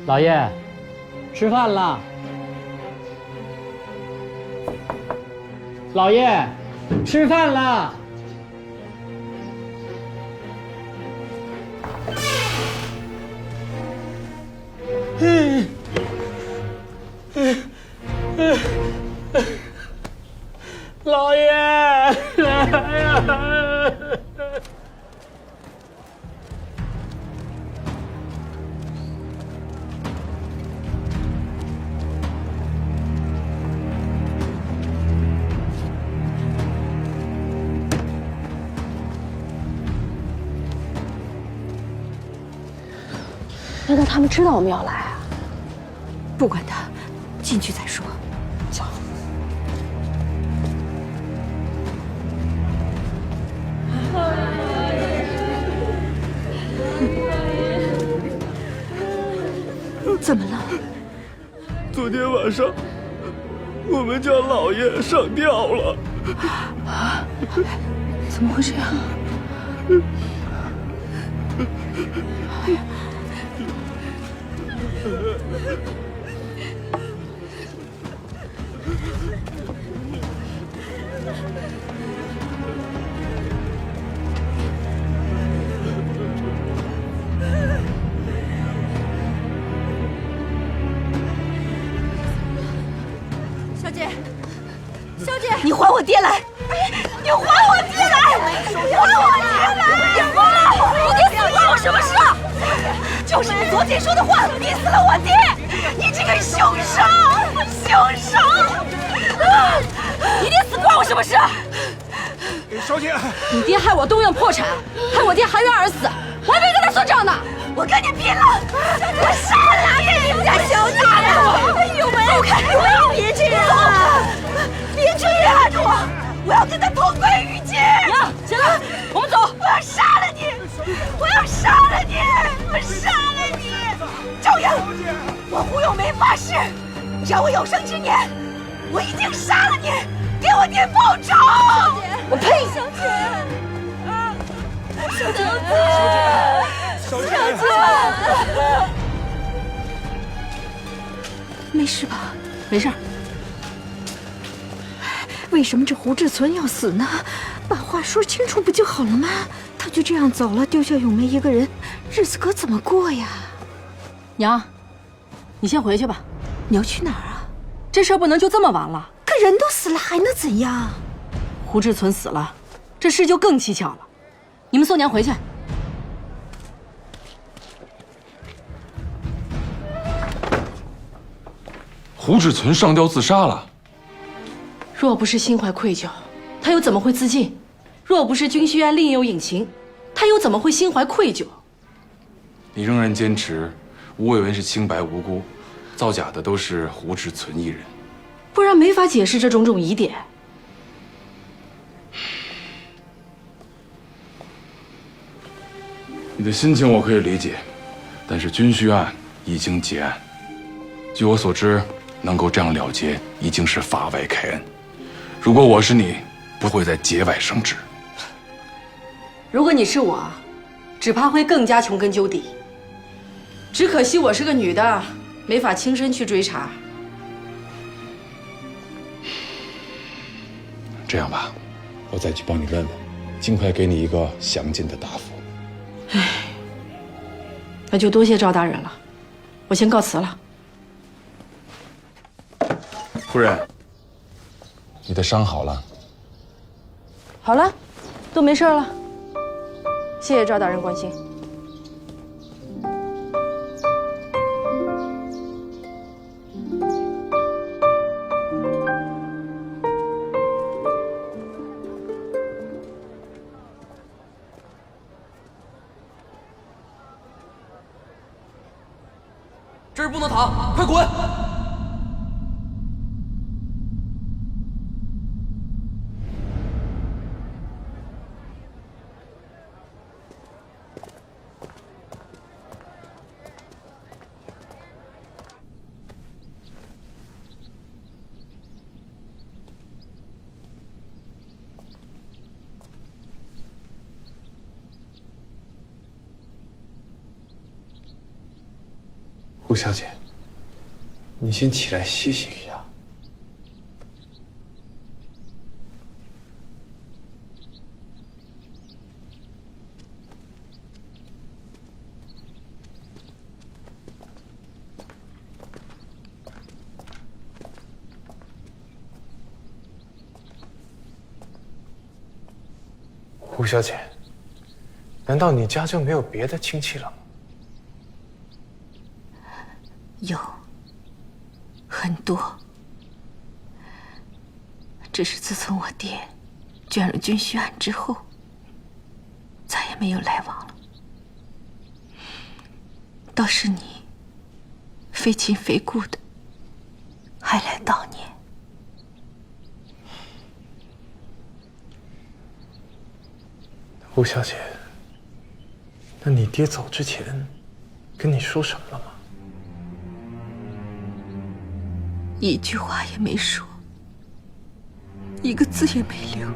S20: 老爷，吃饭了。老爷，吃饭了。老爷，哎呀！
S1: 难道他们知道我们要来啊？
S16: 不管他，进去再说。
S1: 走。
S16: 怎么了？
S21: 昨天晚上，我们家老爷上吊了。
S16: 怎么会这样？小姐，小姐，你还我爹来！你还我爹来！你还我爹来！你疯了！你爹死关我什么事？就是你昨天说的话，逼死了我爹！你这个凶手！凶手！你爹死关我什么事？
S8: 小姐，
S1: 你爹害我东院破产，害我爹含冤而死，我还没跟他算账呢！
S16: 我跟你拼了！我杀了你！你们家小姐！有梅，走开！有梅，别这样啊！别追啊！住！我要跟他同归于尽！
S1: 娘，行了，我们走！
S16: 我要杀了你！我要杀了你！我杀了你！周英，我胡有梅发誓，只要我有生之年，我一定杀了你，给我爹报仇！
S1: 我呸！
S16: 小姐，小姐，
S8: 小姐，
S16: 小姐，
S5: 没事吧？
S1: 没事。
S5: 为什么这胡志存要死呢？把话说清楚不就好了吗？他就这样走了，丢下咏梅一个人，日子可怎么过呀？
S1: 娘，你先回去吧。
S5: 你要去哪儿啊？
S1: 这事儿不能就这么完了。
S5: 可人都死了，还能怎样？
S1: 胡志存死了，这事就更蹊跷了。你们送娘回去。
S3: 胡志存上吊自杀了。
S1: 若不是心怀愧疚，他又怎么会自尽？若不是军需案另有隐情，他又怎么会心怀愧疚？
S3: 你仍然坚持吴伟文是清白无辜，造假的都是胡志存一人，
S1: 不然没法解释这种种疑点。
S3: 你的心情我可以理解，但是军需案已经结案，据我所知，能够这样了结已经是法外开恩。如果我是你，不会再节外生枝。
S1: 如果你是我，只怕会更加穷根究底。只可惜我是个女的，没法亲身去追查。
S3: 这样吧，我再去帮你问问，尽快给你一个详尽的答复。
S1: 唉，那就多谢赵大人了，我先告辞了。
S3: 夫人，你的伤好了？
S1: 好了，都没事了。谢谢赵大人关心。
S10: 这儿不能躺，快滚！
S19: 胡小姐，你先起来歇息一下。胡小姐，难道你家就没有别的亲戚了吗？
S5: 有很多，只是自从我爹卷入军需案之后，再也没有来往了。倒是你，非亲非故的，还来悼念。
S19: 胡小姐，那你爹走之前跟你说什么了吗？
S5: 一句话也没说，一个字也没留。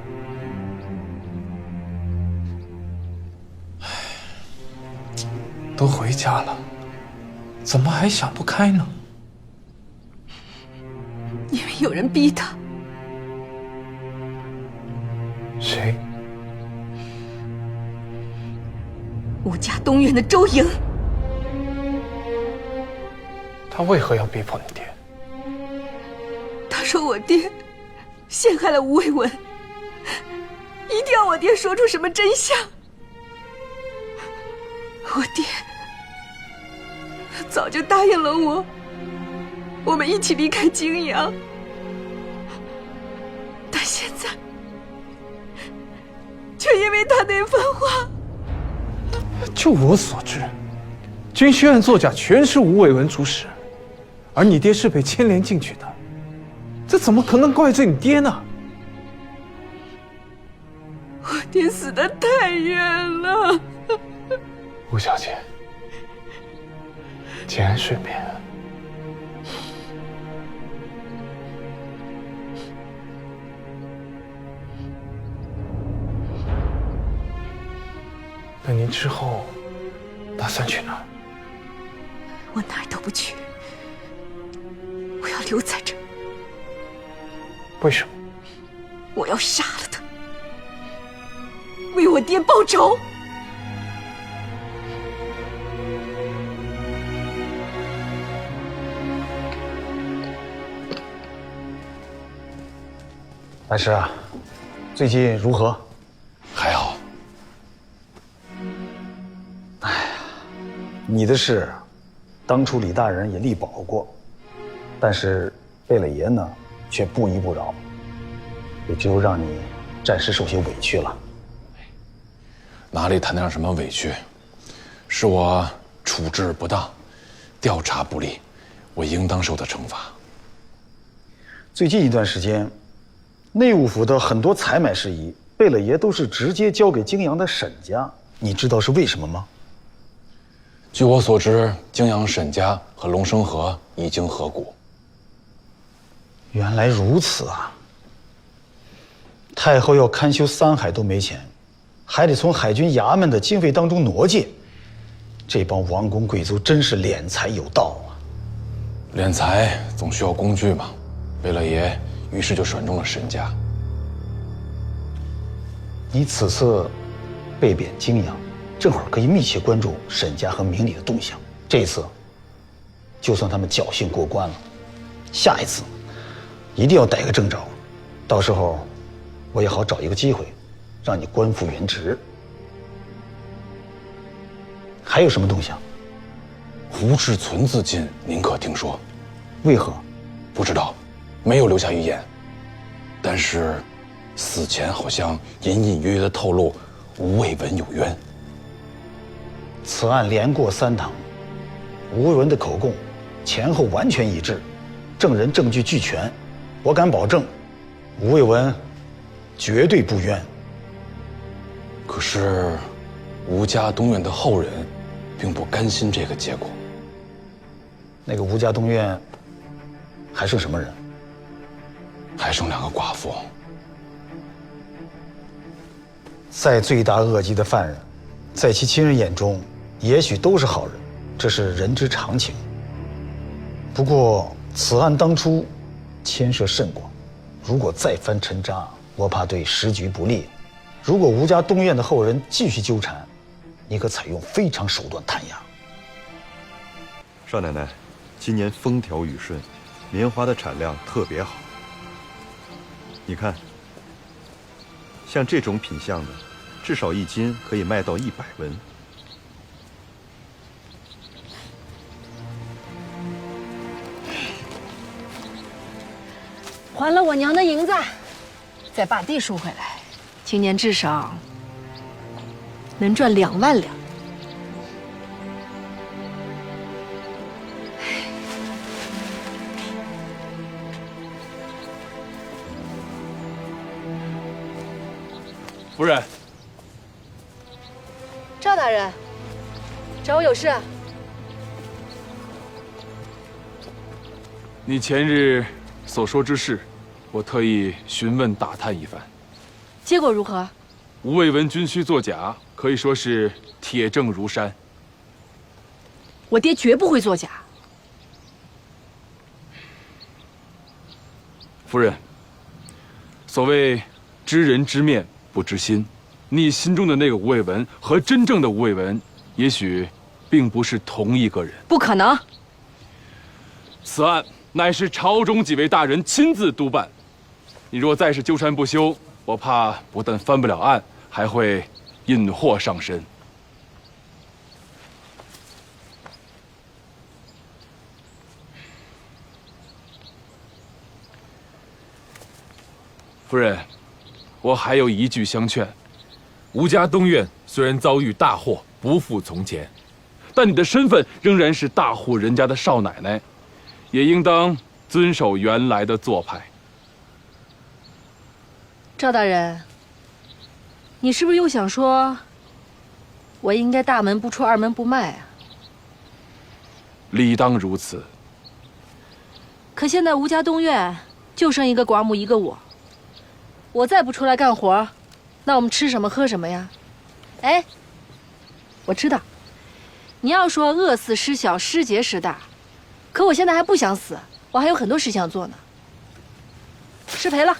S19: 都回家了，怎么还想不开呢？
S16: 因为有人逼他。
S19: 谁？
S16: 吴家东院的周莹。
S19: 他为何要逼迫你爹？
S16: 他说我爹陷害了吴卫文，一定要我爹说出什么真相。我爹早就答应了我们一起离开泾阳，但现在却因为他那番话。
S19: 就我所知，军需案作假全是吴伟文主使，而你爹是被牵连进去的，这怎么可能怪罪你爹呢？
S16: 我爹死得太冤了。
S19: 吴小姐，请安睡眠。那您之后打算去哪儿？
S16: 我哪儿都不去，我要留在这儿。
S19: 为什么？
S16: 我要杀了他，为我爹报仇。
S8: 白师啊，最近如何？
S3: 还好。
S8: 你的事，当初李大人也力保过，但是贝勒爷呢，却不依不饶，也只有让你暂时受些委屈了。
S3: 哪里谈得上什么委屈？是我处置不当，调查不力，我应当受的惩罚。
S8: 最近一段时间，内务府的很多采买事宜，贝勒爷都是直接交给泾阳的沈家，你知道是为什么吗？
S3: 据我所知，泾阳沈家和龙生河已经合股。
S8: 原来如此啊！太后要勘修3海都没钱，还得从海军衙门的经费当中挪借，这帮王公贵族真是敛财有道啊！
S3: 敛财总需要工具嘛，贝勒爷于是就选中了沈家。
S8: 你此次被贬泾阳，正好可以密切关注沈家和明理的动向。这一次，就算他们侥幸过关了，下一次一定要逮个正着，到时候我也好找一个机会，让你官复原职。还有什么动向？
S3: 胡志存自尽，您可听说？
S8: 为何？
S3: 不知道，没有留下遗言。但是死前好像隐隐约约的透露吴卫文有冤。
S8: 此案连过3堂，吴卫文的口供前后完全一致，证人证据俱全，我敢保证，吴卫文绝对不冤。
S3: 可是，吴家东院的后人并不甘心这个结果。
S8: 那个吴家东院还剩什么人？
S3: 还剩2个寡妇。
S8: 再罪大恶极的犯人，在其亲人眼中，也许都是好人，这是人之常情。不过此案当初牵涉甚广，如果再翻陈渣，我怕对时局不利。如果吴家东院的后人继续纠缠，你可采用非常手段弹压。
S4: 少奶奶，今年风调雨顺，棉花的产量特别好。你看，像这种品相的，至少1斤可以卖到100文。
S15: 还了我娘的银子，再把地赎回来，今年至少能赚2万两。
S3: 夫人，
S15: 赵大人，找我有事？
S3: 你前日所说之事，我特意询问打探一番。
S15: 结果如何？
S3: 吴卫文军需作假，可以说是铁证如山。
S1: 我爹绝不会作假。
S3: 夫人，所谓知人知面不知心，你心中的那个吴伟文和真正的吴伟文，也许并不是同一个人。
S1: 不可能。
S3: 此案乃是朝中几位大人亲自督办，你若再是纠缠不休，我怕不但翻不了案，还会引祸上身。夫人，我还有一句相劝：吴家东院虽然遭遇大祸，不复从前，但你的身份仍然是大户人家的少奶奶，也应当遵守原来的做派。
S1: 赵大人，你是不是又想说，我应该大门不出二门不迈啊？
S3: 理当如此。
S1: 可现在吴家东院就剩一个寡母一个我再不出来干活，那我们吃什么喝什么呀？哎，我知道，你要说饿死师小，失节师大，可我现在还不想死，我还有很多事情要做呢。失陪了。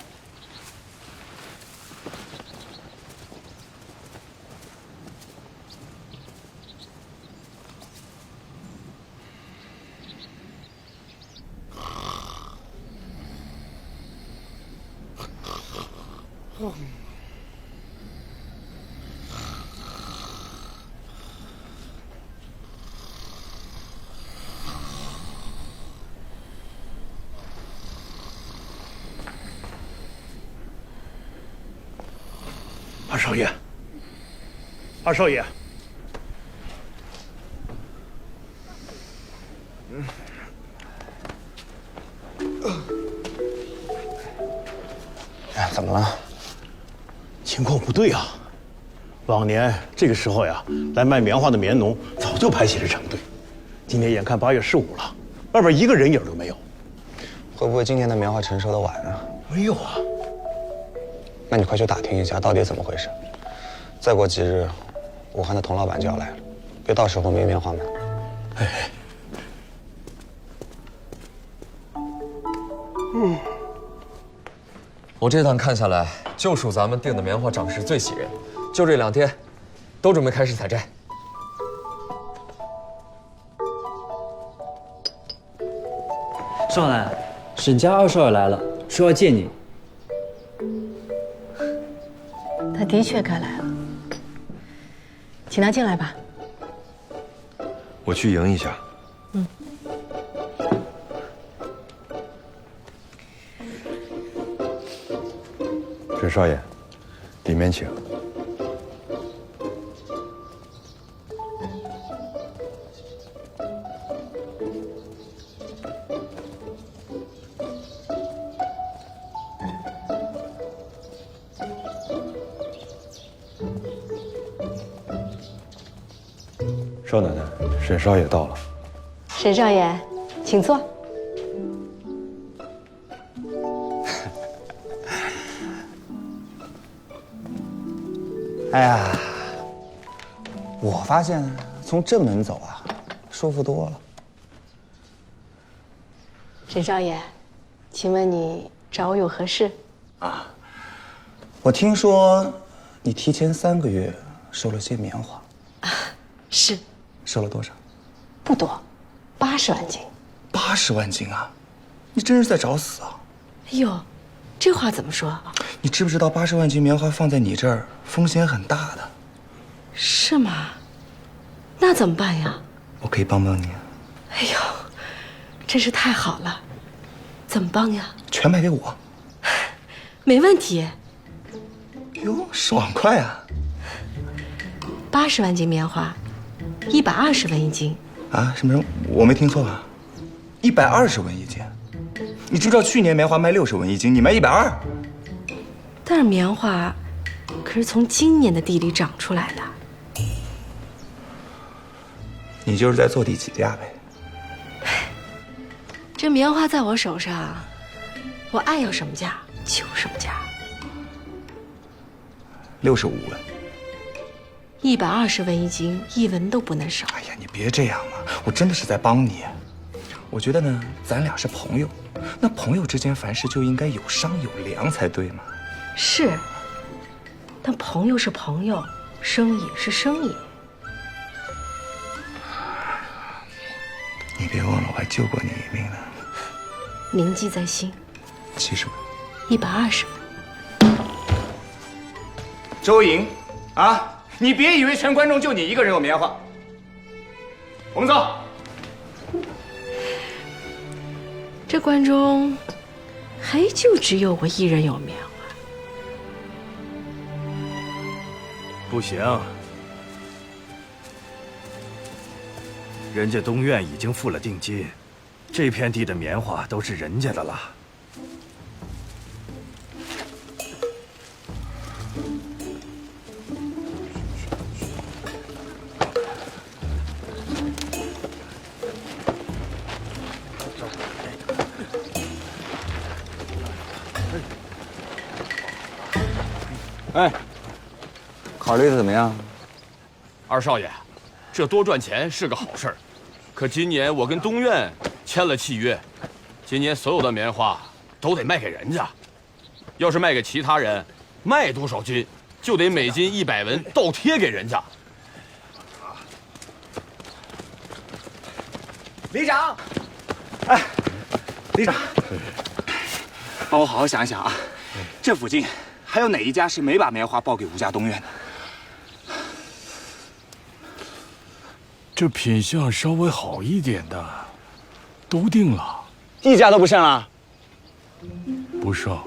S8: 二少爷，二少爷，
S13: 哎，怎么了？
S14: 情况不对啊！往年这个时候呀，来卖棉花的棉农早就排起了长队。今年眼看8月15了，外边一个人影都没有。
S13: 会不会今年的棉花成熟的晚啊？
S14: 没有啊。
S13: 那你快去打听一下，到底怎么回事。再过几日，武汉的童老板就要来了，别到时候没棉花卖。
S14: 哎。
S7: 我这趟看下来，就属咱们订的棉花长势最喜人，就这2天，都准备开始采摘。
S22: 少奶，沈家二少爷来了，说要见你。
S15: 他的确该来了，请他进来吧。
S4: 我去迎一下。沈少爷，里面请。少奶奶，沈少爷到了。
S15: 沈少爷，请坐。
S13: 哎呀，我发现从正门走啊，舒服多了。
S15: 沈少爷，请问你找我有何事？
S13: 啊，我听说你提前3个月收了些棉花。
S15: 是。
S13: 收了多少？
S15: 不多，80万斤。
S13: 80万斤啊！你真是在找死啊！
S15: 哎呦，这话怎么说？
S13: 你知不知道80万斤棉花放在你这儿风险很大的？
S15: 是吗？那怎么办呀？
S13: 我可以帮帮你。
S15: 哎呦，真是太好了！怎么帮呀？
S13: 全卖给我。
S15: 没问题。
S13: 哟，爽快啊
S15: ！80万斤棉花，120文一斤。
S13: 啊？什么？我没听错吧？120文一斤。你知不知道去年棉花卖60文一斤，你卖120？
S15: 但是棉花可是从今年的地里长出来的。
S13: 你就是在坐地起价呗。
S15: 这棉花在我手上，我爱要什么价就什么价。
S13: 65文。
S1: 120文一斤，1文都不能少。
S6: 哎呀，你别这样嘛，我真的是在帮你。我觉得呢，咱俩是朋友，那朋友之间凡事就应该有商有量才对嘛。
S1: 是，但朋友是朋友，生意是生意。
S6: 你别忘了，我还救过你一命呢。
S1: 铭记在心。
S6: 70
S1: 文，120
S6: 文。周莹，啊，你别以为全观众就你一个人有棉花。我们走。
S1: 这关中还就只有我一人有棉花。
S8: 不行，人家东院已经付了定金，这片地的棉花都是人家的了。
S13: 哎，考虑的怎么样？
S9: 二少爷，这多赚钱是个好事儿，可今年我跟东院签了契约，今年所有的棉花都得卖给人家。要是卖给其他人，卖多少斤就得每斤100文倒贴给人家。
S6: 李长，哎，李长，帮我好好想一想啊，这附近还有哪一家是没把棉花报给吴家东院的？
S21: 这品相稍微好一点的，都定了，
S13: 一家都不剩了。
S21: 不剩。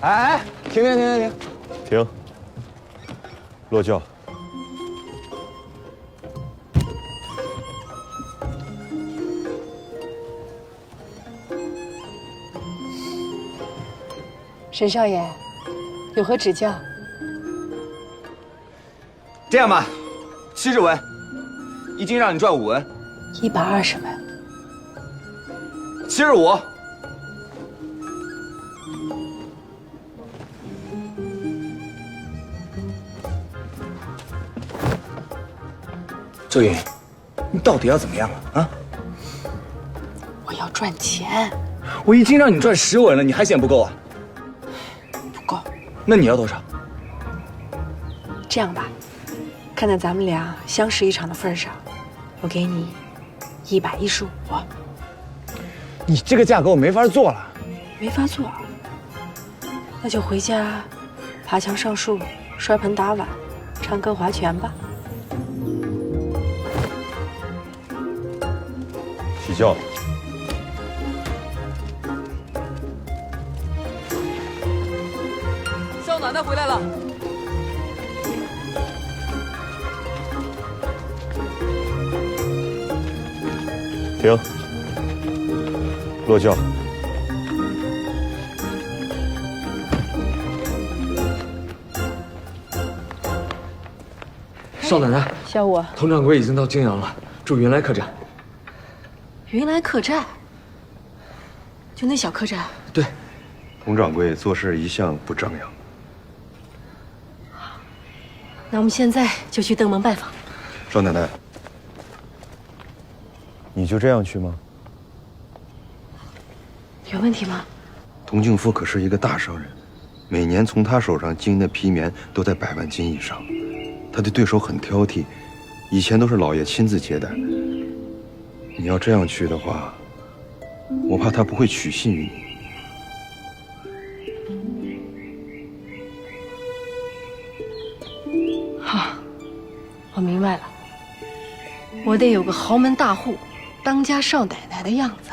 S13: 哎，停！
S4: 停！落轿。
S1: 沈少爷，有何指教？
S6: 这样吧，70文，一斤让你赚5文。
S1: 120文。
S6: 75。周云，你到底要怎么样啊？
S1: 我要赚钱。
S6: 我已经让你赚10文了，你还嫌不够啊？
S1: 不够。
S6: 那你要多少？
S1: 这样吧，看在咱们俩相识一场的份上，我给你115。
S6: 你这个价格我没法做了。
S1: 没法做，那就回家爬墙上树、摔盆打碗、唱歌划拳吧。
S4: 起轿。
S23: 少奶奶回来了。
S4: 停！落轿。
S7: 少奶奶，
S1: 小五，
S7: 佟掌柜已经到泾阳了，住云来客栈。
S1: 云来客栈，就那小客栈。
S7: 对，
S4: 佟掌柜做事一向不张扬。
S1: 那我们现在就去登门拜访。
S4: 少奶奶，你就这样去吗？
S1: 有问题吗？
S4: 佟敬夫可是一个大商人，每年从他手上经营的皮棉都在100万斤以上。他对对手很挑剔，以前都是老爷亲自接待。你要这样去的话，我怕他不会取信于
S1: 你。好，我明白了，我得有个豪门大户、当家少奶奶的样子。